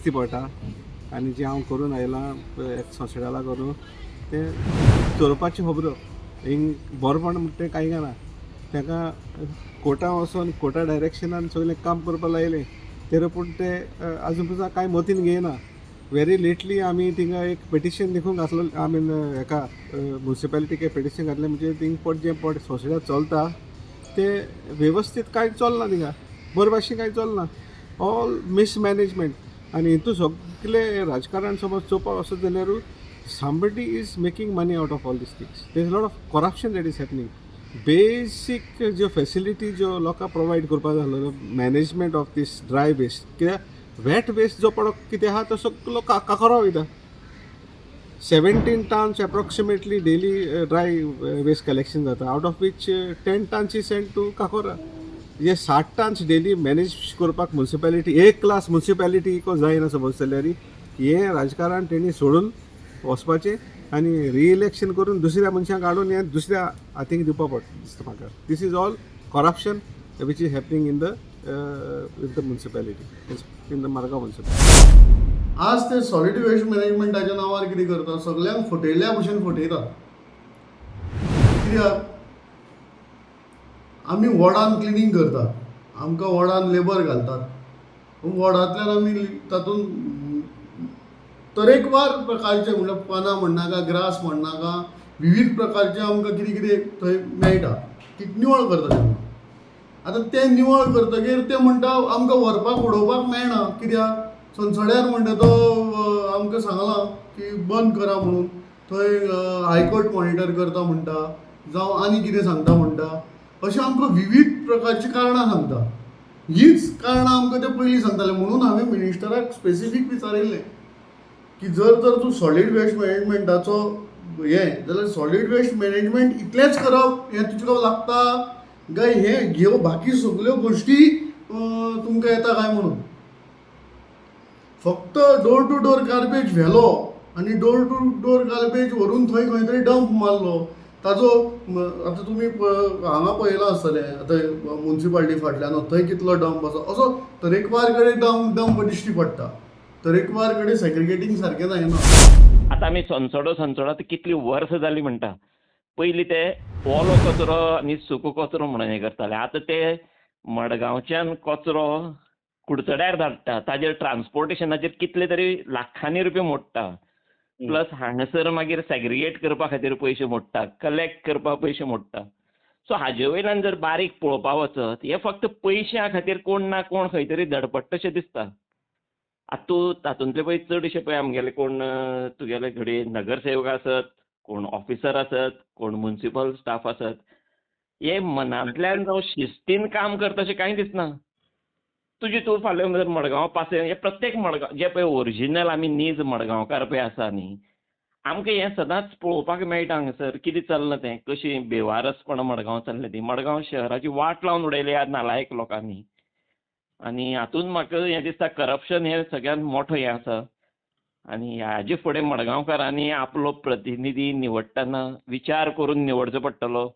दिश्टी पडटा आनी जें हांव करून आयलां एक सोंसेडाला करून तें चोरपाचें खबरो हिंग बरोपण म्हणटा तें कांय ना ताका कोर्टां वचोन कोर्टा डायरेक्शनान सगळें काम करपा लायलें तेरे पूण ते आजून सुद्दां कांय मतीन घेयना व्हेरी लेटली आमी थिंगा एक पेटिशन देखून घातलो आय मीन हेका म्युनिसिपॅलिटीक एक पेटिशन घातलें म्हणजे थिंग पट जें पट सोंसेड्या चलता तें वेवस्थीत कांय चलना थिंगा बरे भाशेन कांय चलना ऑल मिसमॅनेजमेंट आनी हितून सगळें राजकारण समज चोवपाक वचत जाल्यारूय somebody is making money out of all these things. There is a lot of corruption that is happening. Basic जो facility जो लोकांक प्रोवायड करपा जालो management of this dry waste कित्याक वेट वेस्ट जो पडो कितें आहा तो सगळो काकोरा वयता 17 tons approximately daily dry waste collection जाता out of which 10 tons is sent to काकोरा जे 60 टन्स डेली मॅनेज करपाक म्युनिसिपॅलिटी एक क्लास म्युनिसिपॅलिटी जायना समज जाल्यार हे राजकारण तेणी सोडून वचपाचें आनी रिइलेक्शन करून दुसऱ्या मनशाक हाडून हें दुसऱ्या हातीक दिवपा पडटा दिसता म्हाका this is all corruption which is happening in the municipality in the Madgaon municipality. आज ते सॉलिड वेस्ट मॅनेजमेंटाच्या नांवार कितें करता सगळ्यांक फटयल्या भशेन फटयतात. कित्याक आमी वॉर्डान क्लिनींग करतात आमकां वॉर्डान लेबर घालतात वॉर्डांतल्यान आमी तातूंत तरेकवार प्रकारचे म्हणजे पानां म्हणनाका ग्रास म्हणनाका विविध प्रकारचे आमकां कितें कितें थंय मेळटा ती निवळ करता तेन्ना आतां तें निवळ करतकीर ते म्हणटा आमकां व्हरपाक उडोवपाक मेळना कित्याक संसड्यार म्हणटा तो आमकां सांगलां की बंद करा म्हणून थंय हायकोर्ट मॉनिटर करता म्हणटा जावं आनी कितें सांगता म्हणटा अशें आमकां विविध प्रकारची कारणां सांगता. हीच कारणां आमकां ते पयलीं सांगताले म्हणून हांवें मिनिस्टराक स्पेसिफीक विचारिल्लें की जर तूं सॉलिड वेस्ट मॅनेजमेंटाचो जाल्यार सॉलिड वेस्ट मॅनेजमेंट इतलेंच करप हें तुका लागता काय हें ह्यो बाकी सगळ्यो गोश्टी तुमकां येता काय म्हणून फक्त डोर टू डोर गार्बेज व्हेलो आनी डोर टू डोर गार्बेज व्हरून थंय खंय तरी डंप मारलो ताजो आतां तुमी हांगा पळयलां आसतलें आतां म्युनिसिपालिटी फाटल्यान थंय कितलो डंप आसा असो तरेकवार कडेन डंप दिश्टी पडटा तरेकवार कडेन सेग्रिगेटींग सारकें जायना. आतां आमी संसडो आतां कितलीं वर्सां जालीं म्हणटा पयलीं ते ओलो कचरो आनी सुको कचरो म्हणून हें करताले आतां ते मडगांवच्यान कचरो कुडचड्यार धाडटा ताजेर ट्रान्सपोर्टेशनाचेर कितले तरी लाखांनी रुपया मोडटा प्लस हांगासर मागीर सेग्रिगेट करपा खातीर पयशे मोडटा कलेक्ट करपाक पयशे मोडटा सो हाजे वयल्यान जर बारीक पळोवपाक वचत हे फक्त पयश्यां खातीर कोण ना कोण खंय तरी धडपडटाशें दिसता. आतां तूं तातूंतले पळय चडशे पळय आमगेले कोण तुगेले घडये नगरसेवक आसत कोण ऑफिसर आसत कोण म्युनिसिपल स्टाफ आसत हे मनांतल्यान जावं शिस्तीन काम करता अशें कांय दिसना. तूं फाल्यां जर मडगांव पासय हे प्रत्येक मडगांव जे पळय ओरिजिनल आमी नीज मडगांवकार पळय आसा न्ही आमकां हें सदांच पळोवपाक मेळटा हांगासर कितें चल्लां तें कशी बेवारसपणां मडगांव चल्लें ती मडगांव शहराची वाट लावन उडयल्या ह्या नालायक लोकांनी आनी हातूंत म्हाका हें दिसता करप्शन हें सगळ्यांत मोठो हें आसा आनी हाजे फुडें मडगांवकारांनी आपलो प्रतिनिधी निवडटना विचार करून निवडचो पडटलो.